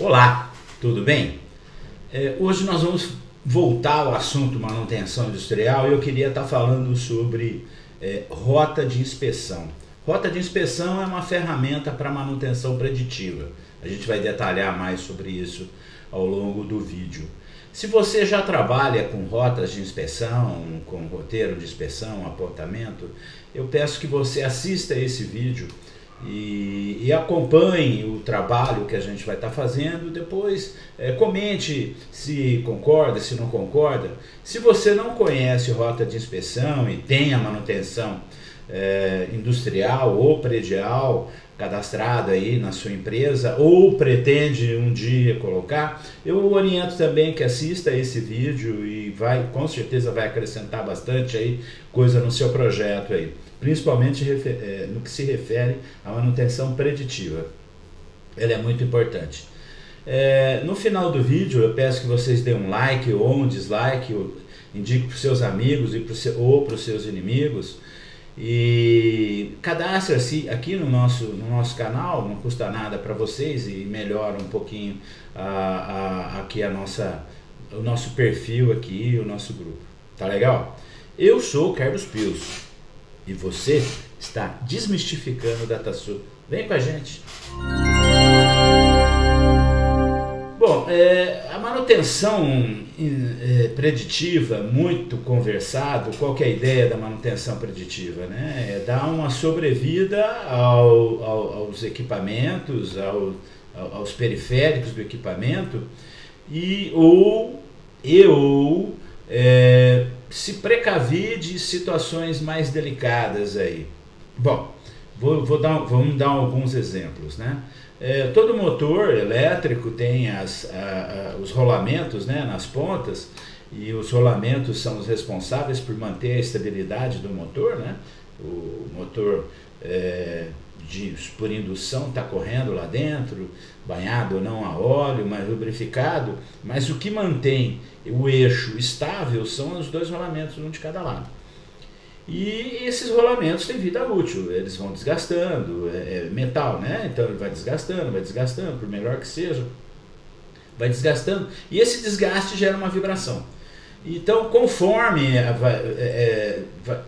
Olá, tudo bem? Hoje nós vamos voltar ao assunto manutenção industrial e eu queria estar falando sobre rota de inspeção. Rota de inspeção é uma ferramenta para manutenção preditiva. A gente vai detalhar mais sobre isso ao longo do vídeo. Se você já trabalha com rotas de inspeção, com roteiro de inspeção, apontamento, eu peço que você assista esse vídeo e acompanhe o trabalho que a gente vai estar fazendo. Depois comente se concorda, se não concorda. Se você não conhece rota de inspeção e tem a manutenção industrial ou predial cadastrado aí na sua empresa ou pretende um dia colocar, eu oriento também que assista esse vídeo e com certeza vai acrescentar bastante aí coisa no seu projeto aí, principalmente no que se refere à manutenção preditiva. Ela é muito importante. No final do vídeo eu peço que vocês deem um like ou um dislike, indique para os seus amigos ou para os seus inimigos. E cadastre-se aqui no nosso canal, não custa nada para vocês e melhora um pouquinho aqui o nosso perfil aqui, o nosso grupo. Tá legal? Eu sou o Carlos Pius e você está desmistificando o DataSul. Vem com a gente! Bom, a manutenção preditiva, muito conversado. Qual que é a ideia da manutenção preditiva, né? É dar uma sobrevida aos equipamentos, aos periféricos do equipamento ou se precaver de situações mais delicadas aí. Bom, vamos dar alguns exemplos, né? Todo motor elétrico tem os rolamentos, né, nas pontas, e os rolamentos são os responsáveis por manter a estabilidade do motor, né? O motor por indução está correndo lá dentro, banhado ou não a óleo, mas lubrificado, mas o que mantém o eixo estável são os dois rolamentos, um de cada lado. E esses rolamentos têm vida útil, eles vão desgastando, metal, né? Então ele vai desgastando, por melhor que seja, vai desgastando, e esse desgaste gera uma vibração. Então, conforme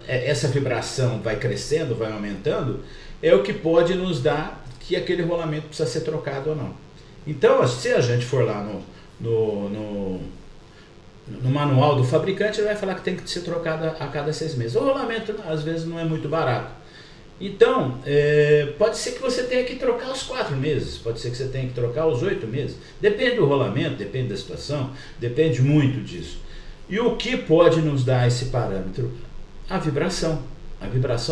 essa vibração vai crescendo, vai aumentando, é o que pode nos dar que aquele rolamento precisa ser trocado ou não. Então, se a gente for lá no manual do fabricante, ele vai falar que tem que ser trocado a cada 6 meses. O rolamento às vezes não é muito barato. Então, pode ser que você tenha que trocar aos 4 meses, pode ser que você tenha que trocar aos 8 meses. Depende do rolamento, depende da situação, depende muito disso. E o que pode nos dar esse parâmetro? A vibração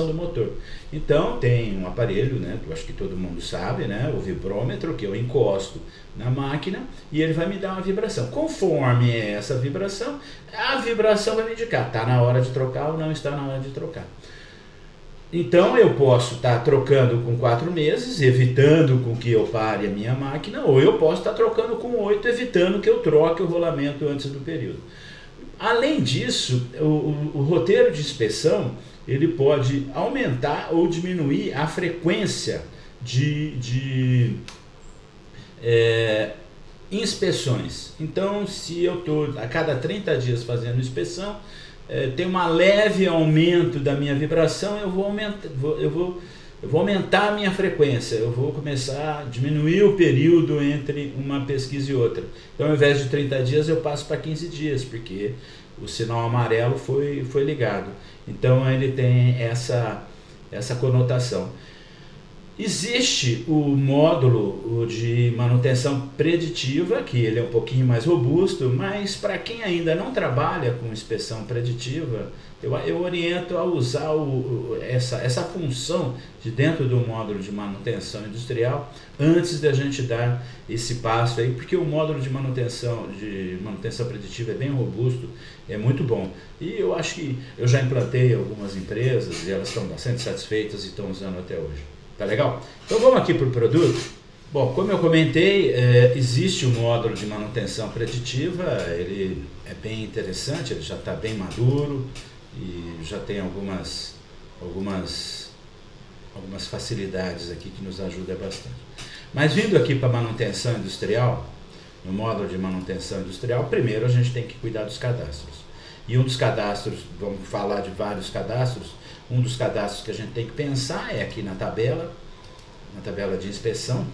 do motor. Então tem um aparelho, né, que eu acho que todo mundo sabe, né, o vibrômetro, que eu encosto na máquina e ele vai me dar uma vibração. Conforme essa vibração, a vibração vai me indicar, está na hora de trocar ou não está na hora de trocar. Então eu posso estar trocando com 4 meses, evitando com que eu pare a minha máquina, ou eu posso estar trocando com 8, evitando que eu troque o rolamento antes do período. Além disso, o roteiro de inspeção ele pode aumentar ou diminuir a frequência de inspeções. Então, se eu estou a cada 30 dias fazendo inspeção, tem um leve aumento da minha vibração, eu vou aumentar a minha frequência, eu vou começar a diminuir o período entre uma pesquisa e outra. Então, ao invés de 30 dias, eu passo para 15 dias, porque o sinal amarelo foi ligado. Então, ele tem essa conotação. Existe o módulo de manutenção preditiva, que ele é um pouquinho mais robusto, mas para quem ainda não trabalha com inspeção preditiva, eu oriento a usar essa função de dentro do módulo de manutenção industrial antes da gente dar esse passo aí, porque o módulo de manutenção preditiva é bem robusto, é muito bom. E eu acho que eu já implantei algumas empresas e elas estão bastante satisfeitas e estão usando até hoje. Tá legal? Então vamos aqui para o produto. Bom, como eu comentei, existe o módulo de manutenção preditiva, ele é bem interessante, ele já está bem maduro e já tem algumas facilidades aqui que nos ajudam bastante. Mas vindo aqui para manutenção industrial, no módulo de manutenção industrial, primeiro a gente tem que cuidar dos cadastros. E um dos cadastros, vamos falar de vários cadastros, um dos cadastros que a gente tem que pensar é aqui na tabela de inspeção.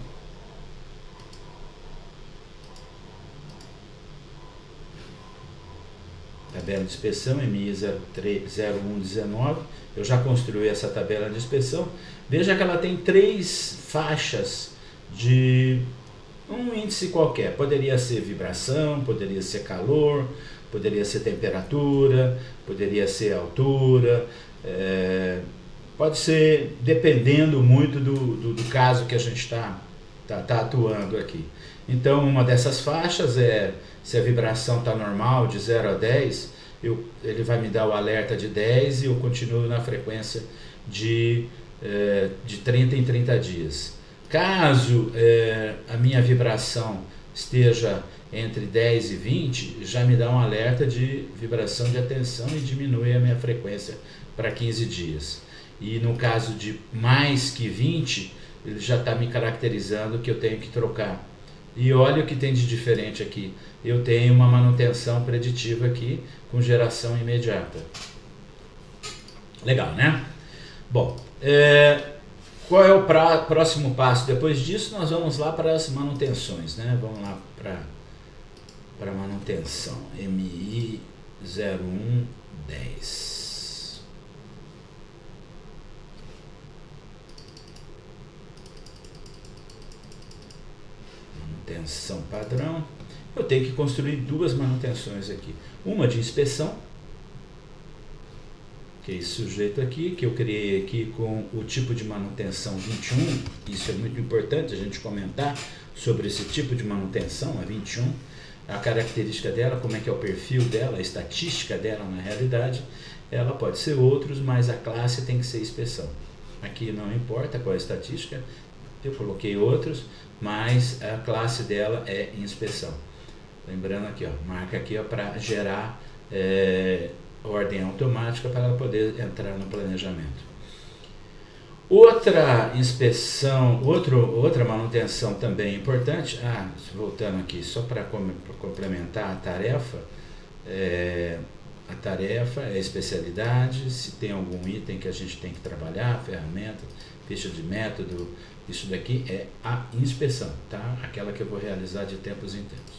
Tabela de inspeção, MI 0119, eu já construí essa tabela de inspeção. Veja que ela tem 3 faixas de um índice qualquer. Poderia ser vibração, poderia ser calor, poderia ser temperatura, poderia ser altura, pode ser dependendo muito do caso que a gente está atuando aqui. Então, uma dessas faixas é, se a vibração está normal, de 0 a 10, ele vai me dar o alerta de 10 e eu continuo na frequência de 30 em 30 dias. Caso a minha vibração esteja entre 10 e 20, já me dá um alerta de vibração de atenção e diminui a minha frequência para 15 dias. E no caso de mais que 20, ele já está me caracterizando que eu tenho que trocar. E olha o que tem de diferente aqui. Eu tenho uma manutenção preditiva aqui com geração imediata. Legal, né? Bom, qual é o próximo passo? Depois disso nós vamos lá para as manutenções, né? Vamos lá para manutenção, MI 0110. Manutenção padrão. Eu tenho que construir 2 manutenções aqui. Uma de inspeção, que é esse sujeito aqui, que eu criei aqui com o tipo de manutenção 21. Isso é muito importante a gente comentar sobre esse tipo de manutenção, a 21. A característica dela, como é que é o perfil dela, a estatística dela na realidade. Ela pode ser outros, mas a classe tem que ser inspeção. Aqui não importa qual é a estatística, eu coloquei outros, mas a classe dela é inspeção. Lembrando aqui, ó, marca aqui para gerar ordem automática para ela poder entrar no planejamento. Outra inspeção, outra manutenção também importante, voltando aqui só para complementar a tarefa é a especialidade, se tem algum item que a gente tem que trabalhar, ferramenta, ficha de método, isso daqui é a inspeção, tá? Aquela que eu vou realizar de tempos em tempos.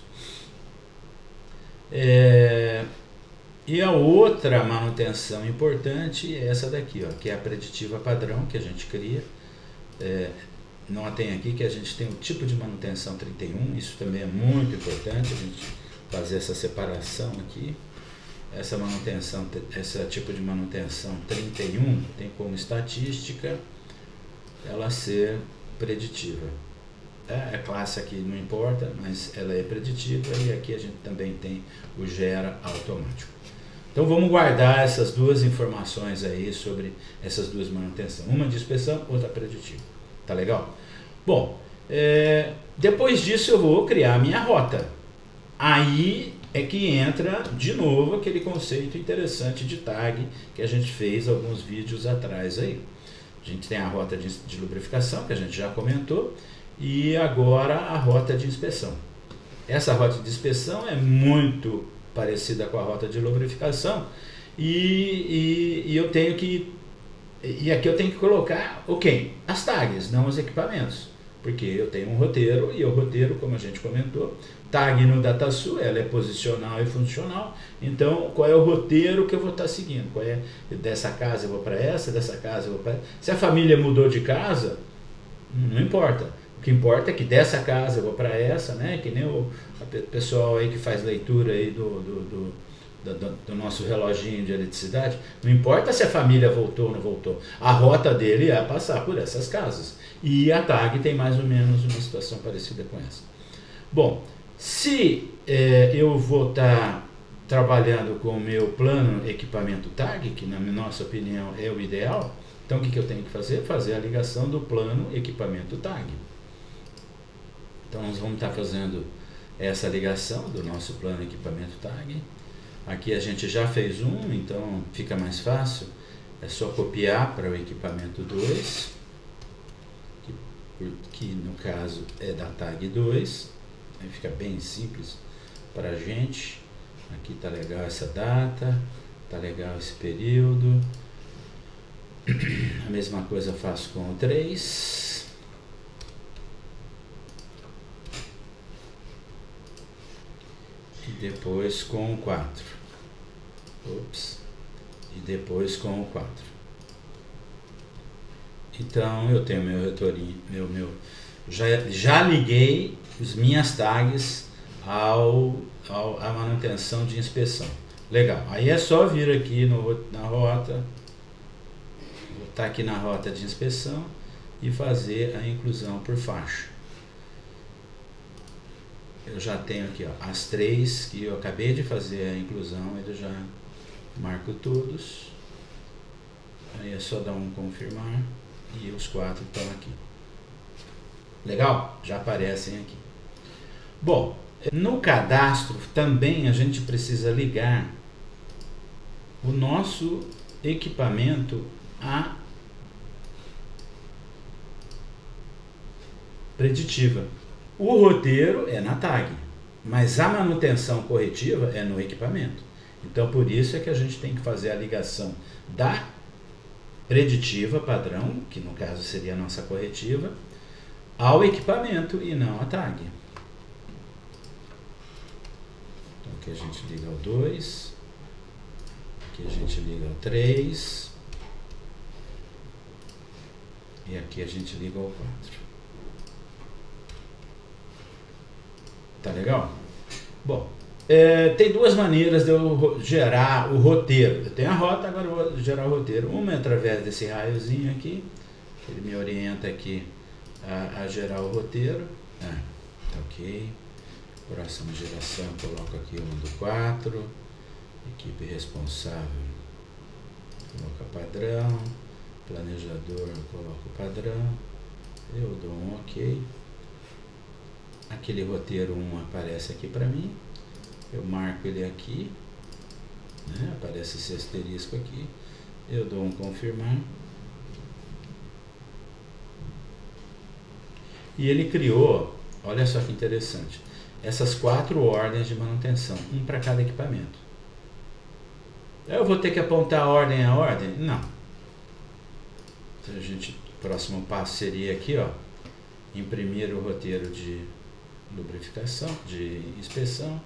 E a outra manutenção importante é essa daqui, ó, que é a preditiva padrão que a gente cria. Notem aqui que a gente tem o tipo de manutenção 31, isso também é muito importante, a gente fazer essa separação aqui. Essa manutenção, esse tipo de manutenção 31 tem como estatística ela ser preditiva. A classe aqui não importa, mas ela é preditiva e aqui a gente também tem o gera automático. Então vamos guardar essas 2 informações aí sobre essas 2 manutenções. Uma de inspeção, outra preditiva. Tá legal? Bom, depois disso eu vou criar a minha rota. Aí é que entra de novo aquele conceito interessante de tag que a gente fez alguns vídeos atrás aí. A gente tem a rota de lubrificação, que a gente já comentou, e agora a rota de inspeção. Essa rota de inspeção é muito parecida com a rota de lubrificação e eu tenho que... E aqui eu tenho que colocar as tags, não os equipamentos. Porque eu tenho um roteiro e o roteiro, como a gente comentou, tag no DataSul, ela é posicional e funcional. Então, qual é o roteiro que eu vou estar seguindo? Qual é? Dessa casa eu vou para essa, dessa casa eu vou para essa. Se a família mudou de casa, não importa. O que importa é que dessa casa eu vou para essa, né? Que nem o pessoal aí que faz leitura aí do nosso reloginho de eletricidade. Não importa se a família voltou ou não voltou. A rota dele é passar por essas casas. E a tag tem mais ou menos uma situação parecida com essa. Bom, se eu vou estar trabalhando com o meu plano equipamento tag, que na nossa opinião é o ideal, então o que eu tenho que fazer? Fazer a ligação do plano equipamento tag. Então nós vamos estar fazendo essa ligação do nosso plano equipamento tag. Aqui a gente já fez um, então fica mais fácil. É só copiar para o equipamento 2. que no caso é da tag 2, aí fica bem simples para a gente. Aqui tá legal essa data, tá legal esse período. A mesma coisa eu faço com o 3. E depois com o 4. Ops. E depois com o 4. Então eu tenho meu retorinho, já liguei as minhas tags à manutenção de inspeção. Legal. Aí é só vir aqui na rota, tá aqui na rota de inspeção e fazer a inclusão por faixa. Eu já tenho aqui, ó, as 3 que eu acabei de fazer a inclusão, eu já marco todos. Aí é só dar um confirmar e os 4 estão aqui. Legal? Já aparecem aqui. Bom, no cadastro também a gente precisa ligar o nosso equipamento à preditiva. O roteiro é na tag, mas a manutenção corretiva é no equipamento. Então por isso é que a gente tem que fazer a ligação da preditiva padrão, que no caso seria a nossa corretiva, ao equipamento e não à tag. Então aqui a gente liga ao 2, aqui a gente liga ao 3 e aqui a gente liga ao 4. Tá legal? Bom, tem duas maneiras de eu gerar o roteiro. Eu tenho a rota, agora eu vou gerar o roteiro. Uma é através desse raiozinho aqui, ele me orienta aqui a gerar o roteiro. Tá ok. Próxima geração, coloco aqui um do 4. Equipe responsável, coloca padrão. Planejador, coloco padrão. Eu dou um ok. Aquele roteiro 1 aparece aqui para mim. Eu marco ele aqui, né? Aparece esse asterisco aqui. Eu dou um confirmar. E ele criou, olha só que interessante, essas 4 ordens de manutenção, um para cada equipamento. Eu vou ter que apontar a ordem a ordem? Não. O próximo passo seria aqui, ó, imprimir o roteiro de lubrificação, de inspeção.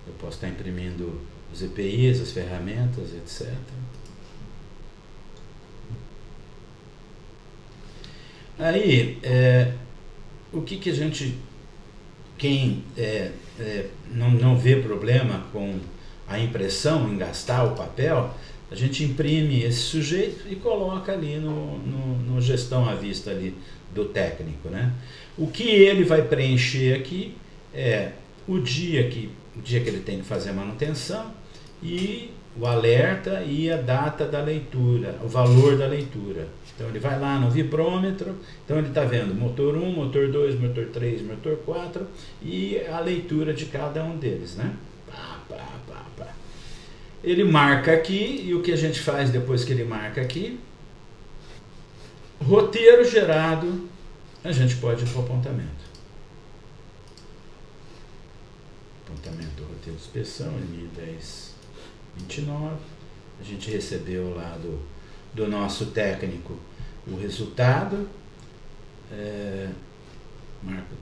Eu posso estar imprimindo os EPIs, as ferramentas, etc. Aí, o que a gente, quem não vê problema com a impressão, em gastar o papel, a gente imprime esse sujeito e coloca ali no gestão à vista ali do técnico, né? O que ele vai preencher aqui é o dia que ele tem que fazer a manutenção e o alerta e a data da leitura, o valor da leitura. Então ele vai lá no vibrômetro, então ele está vendo motor 1, motor 2, motor 3, motor 4 e a leitura de cada um deles, né? Ele marca aqui e o que a gente faz depois que ele marca aqui? Roteiro gerado, a gente pode ir para o apontamento. Apontamento, roteiro de inspeção, M1029. A gente recebeu lá do nosso técnico o resultado. Marco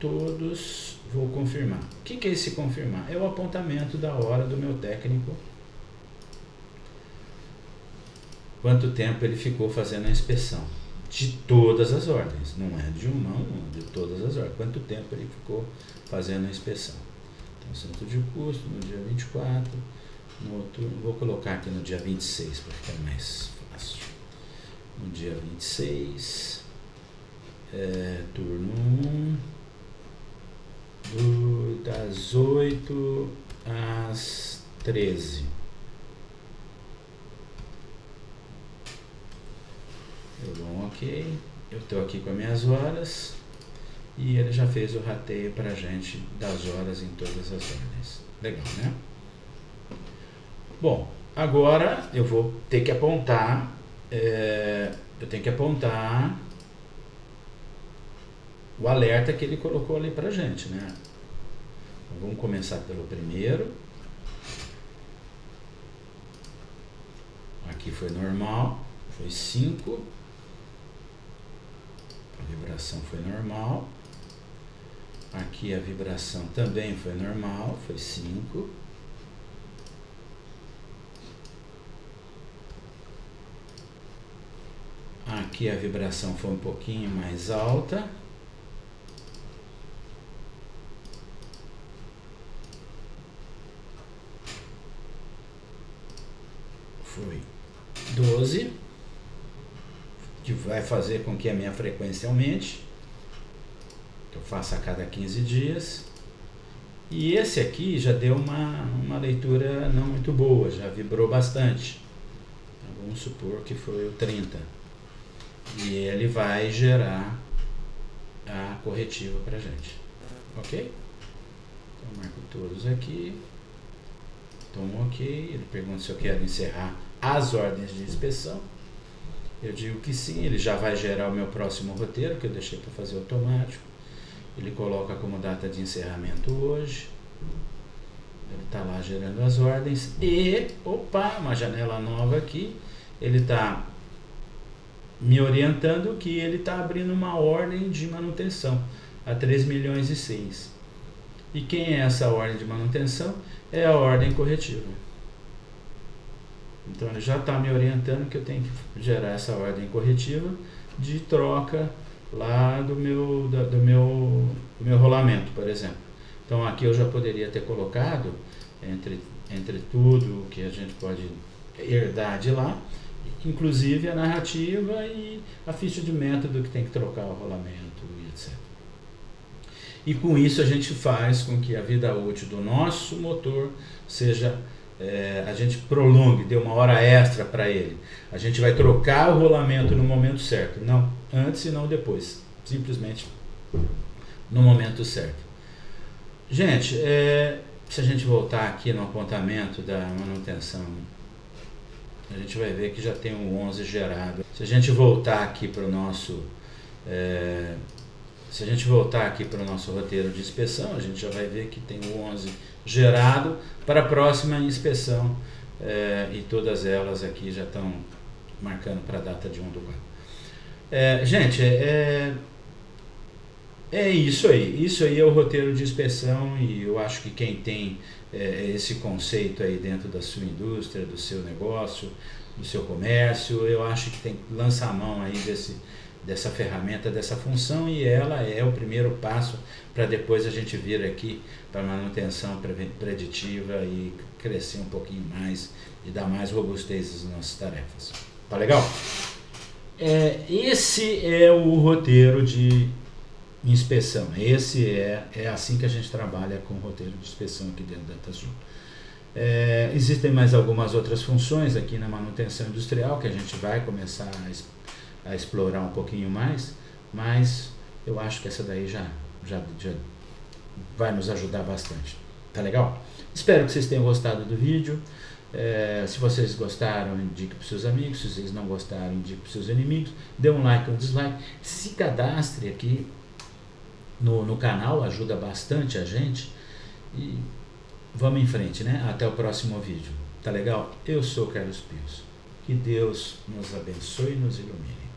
todos, vou confirmar. O que é esse confirmar? É o apontamento da hora do meu técnico. Quanto tempo ele ficou fazendo a inspeção. De todas as ordens, não é de uma a uma, de todas as ordens. Quanto tempo ele ficou fazendo a inspeção. Então, centro de custo no dia 24, no outro, vou colocar aqui no dia 26 para ficar mais fácil. No dia 26, turno 1, das 8 às 13. Eu dou um ok. eu estou aqui com as minhas horas e ele já fez o rateio para a gente das horas em todas as ordens. Legal, né? Bom, agora eu vou ter que apontar, o alerta que ele colocou ali para a gente, né? Então, vamos começar pelo primeiro. Aqui foi normal, foi 5. A vibração foi normal. Aqui a vibração também foi normal, foi 5. Aqui a vibração foi um pouquinho mais alta. Foi 12, que vai fazer com que a minha frequência aumente, que eu faça a cada 15 dias. E esse aqui já deu uma leitura não muito boa, já vibrou bastante. Então, vamos supor que foi o 30. E ele vai gerar a corretiva para a gente. Ok? Então, eu marco todos aqui. Então, ok. Ele pergunta se eu quero encerrar as ordens de inspeção. Eu digo que sim, ele já vai gerar o meu próximo roteiro, que eu deixei para fazer automático. Ele coloca como data de encerramento hoje. Ele está lá gerando as ordens. E, opa, uma janela nova aqui. Ele está me orientando que ele está abrindo uma ordem de manutenção a 3 milhões e 6. E quem é essa ordem de manutenção? É a ordem corretiva. Então ele já está me orientando que eu tenho que gerar essa ordem corretiva de troca lá do meu rolamento, por exemplo. Então aqui eu já poderia ter colocado entre tudo que a gente pode herdar de lá, inclusive a narrativa e a ficha de método que tem que trocar o rolamento e etc. E com isso a gente faz com que a vida útil do nosso motor seja, a gente prolongue, dê uma hora extra para ele. A gente vai trocar o rolamento no momento certo, não antes e não depois, simplesmente no momento certo. Gente, se a gente voltar aqui no apontamento da manutenção, a gente vai ver que já tem um 11 gerado. Se a gente voltar aqui para o nosso roteiro de inspeção, a gente já vai ver que tem o 11 gerado para a próxima inspeção, e todas elas aqui já estão marcando para a data de 1/4. Gente, é isso aí. Isso aí é o roteiro de inspeção, e eu acho que quem tem esse conceito aí dentro da sua indústria, do seu negócio, do seu comércio, eu acho que tem que lançar a mão aí dessa ferramenta, dessa função, e ela é o primeiro passo para depois a gente vir aqui para manutenção preditiva e crescer um pouquinho mais e dar mais robustez às nossas tarefas. Tá legal? Esse é o roteiro de inspeção. Esse é assim que a gente trabalha com o roteiro de inspeção aqui dentro da DataZoo. Existem mais algumas outras funções aqui na manutenção industrial que a gente vai começar a explorar um pouquinho mais, mas eu acho que essa daí já vai nos ajudar bastante. Tá legal? Espero que vocês tenham gostado do vídeo. Se vocês gostaram, indique para os seus amigos. Se vocês não gostaram, indique para os seus inimigos. Dê um like ou um dislike. Se cadastre aqui no canal, ajuda bastante a gente. E vamos em frente, né? Até o próximo vídeo. Tá legal? Eu sou o Carlos Pios. Que Deus nos abençoe e nos ilumine.